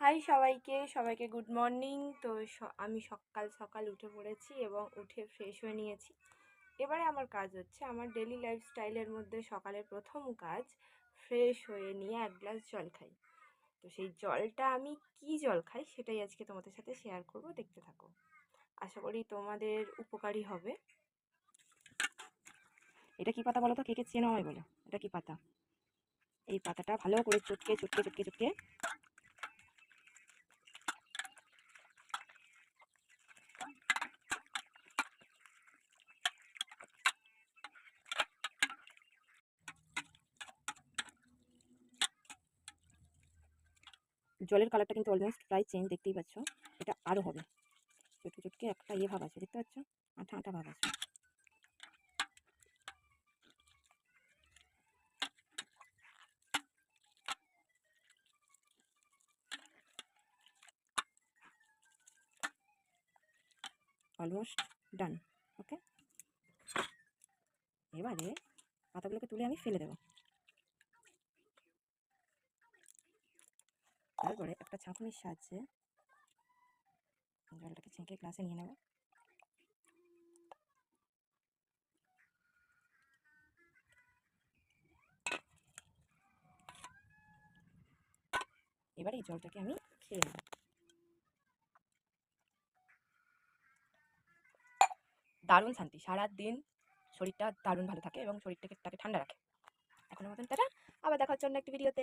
High সবাইকে good morning. তো আমি সকাল সকাল উঠে পড়েছি এবং উঠে ফ্রেশ হয়ে নিয়েছি। এবারে আমার কাজ হচ্ছে, আমার ডেলি লাইফস্টাইলের মধ্যে সকালের প্রথম কাজ ফ্রেশ হয়ে নিয়ে এক গ্লাস জল খাই। তো সেই জলটা আমি কি জল খাই সেটাই আজকে তোমাদের সাথে শেয়ার করব, দেখতে থাকো। আশা করি তোমাদের উপকারী হবে। এটা কি পাতা বলো তো, কে কে চেনো আমায় বলো, এটা কি পাতা? এই পাতাটা ভালো করে চটকে চটকে চটকে চটকে জলের কালারটা কিন্তু অলমোস্ট প্রায় চেঞ্জ, দেখতেই পাচ্ছ। এটা আরও হবে, চটকে চটকে একটা ভাব আছে, দেখতে পাচ্ছ, আঠা আঠা ভাব আছে। Almost done. ওকে, এবারে পাতাগুলোকে তুলে আমি ফেলে দেবো। তারপরে একটা ছাঁকুনির সাহায্যে জলটাকে ছেঁকে গ্লাসে নিয়ে নেব। এবারে এই জলটাকে আমি খেয়ে নেব। দারুণ শান্তি, সারাদিন শরীরটা দারুণ ভালো থাকে এবং শরীরটাকে ঠান্ডা রাখে। এখনো মতন টাটা, আবার দেখা হচ্ছে অন্য একটি ভিডিওতে।